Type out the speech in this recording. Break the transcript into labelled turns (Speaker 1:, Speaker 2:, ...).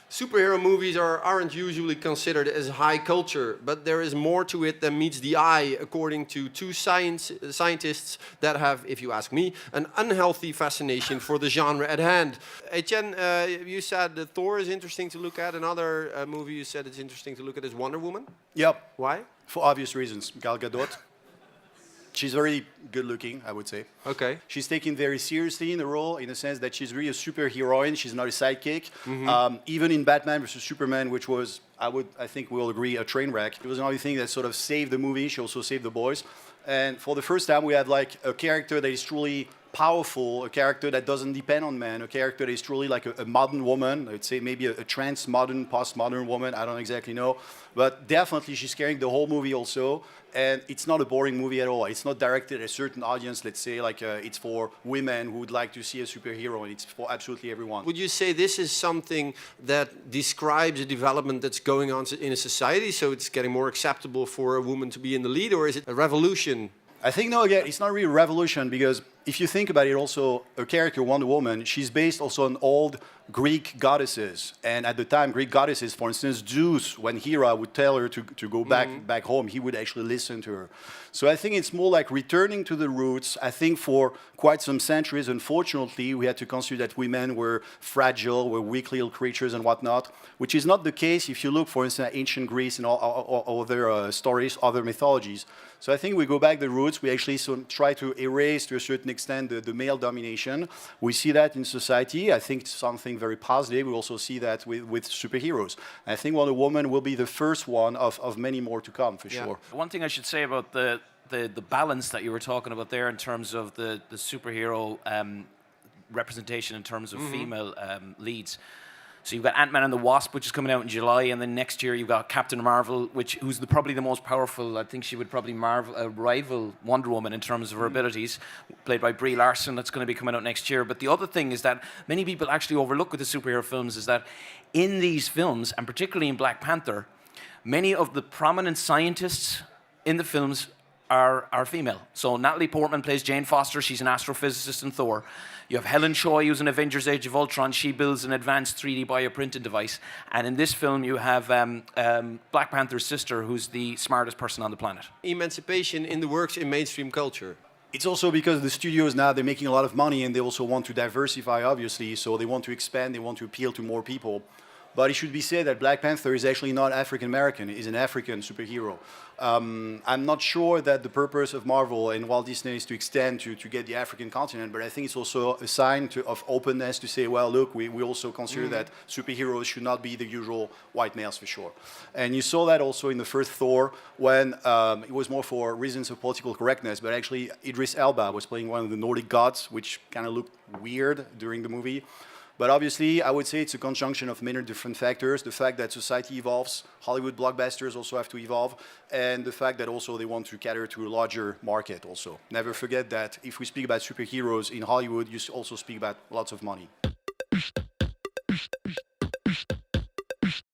Speaker 1: Superhero movies aren't usually considered as high culture, but there is more to it than meets the eye, according to two scientists that have, if you ask me, an unhealthy fascination for the genre at hand. Etienne, you said that Thor is interesting to look at. Another movie you said it's interesting to look at is Wonder Woman.
Speaker 2: Yep.
Speaker 1: Why?
Speaker 2: For obvious reasons. Gal Gadot. She's very good looking, I would say.
Speaker 1: Okay.
Speaker 2: She's taken very seriously in the role in the sense that she's really a superheroine. She's not a sidekick. Even in Batman vs Superman, which was, I think we'll agree, a train wreck. It was another thing that sort of saved the movie. She also saved the boys. And for the first time, we have like a character that is truly powerful, a character that doesn't depend on men, a character that is truly like a modern woman. I'd say maybe a trans-modern, post-modern woman. I don't exactly know. But definitely she's carrying the whole movie also. And it's not a boring movie at all. It's not directed at a certain audience, let's say, like it's for women who would like to see a superhero, and it's for absolutely everyone.
Speaker 1: Would you say this is something that describes a development that's going on in a society, so it's getting more acceptable for a woman to be in the lead, or is it a revolution?
Speaker 2: I think, no, again, it's not really a revolution, because if you think about it also, a character, Wonder Woman, she's based also on old Greek goddesses. And at the time, Greek goddesses, for instance, Zeus, when Hera would tell her to go back home, he would actually listen to her. So I think it's more like returning to the roots. I think for quite some centuries, unfortunately, we had to consider that women were fragile, were weak little creatures and whatnot, which is not the case if you look, for instance, at ancient Greece and all other stories, other mythologies. So I think we go back the roots. We actually try to erase, to a certain extent, the male domination. We see that in society. I think it's something very positive. We also see that with superheroes. I think Wonder Woman will be the first one of many more to come, for sure.
Speaker 3: One thing I should say about the balance that you were talking about there in terms of the superhero representation in terms of female leads. So you've got Ant-Man and the Wasp, which is coming out in July, and then next year you've got Captain Marvel, who's probably the most powerful. I think she would probably rival Wonder Woman in terms of her abilities, played by Brie Larson. That's going to be coming out next year. But the other thing is that many people actually overlook with the superhero films is that in these films, and particularly in Black Panther, many of the prominent scientists in the films are female. So Natalie Portman plays Jane Foster. She's an astrophysicist in Thor. You have Helen Choi, who's in Avengers Age of Ultron. She builds an advanced 3D bioprinting device. And in this film, you have Black Panther's sister, who's the smartest person on the planet.
Speaker 1: Emancipation in the works in mainstream culture.
Speaker 2: It's also because the studios now, they're making a lot of money, and they also want to diversify, obviously. So they want to expand, they want to appeal to more people. But it should be said that Black Panther is actually not African-American. He's an African superhero. I'm not sure that the purpose of Marvel and Walt Disney is to extend to get the African continent, but I think it's also a sign of openness to say, well, look, we also consider that superheroes should not be the usual white males, for sure. And you saw that also in the first Thor, when it was more for reasons of political correctness, but actually Idris Elba was playing one of the Nordic gods, which kind of looked weird during the movie. But obviously, I would say it's a conjunction of many different factors. The fact that society evolves, Hollywood blockbusters also have to evolve, and the fact that also they want to cater to a larger market also. Never forget that if we speak about superheroes in Hollywood, you also speak about lots of money.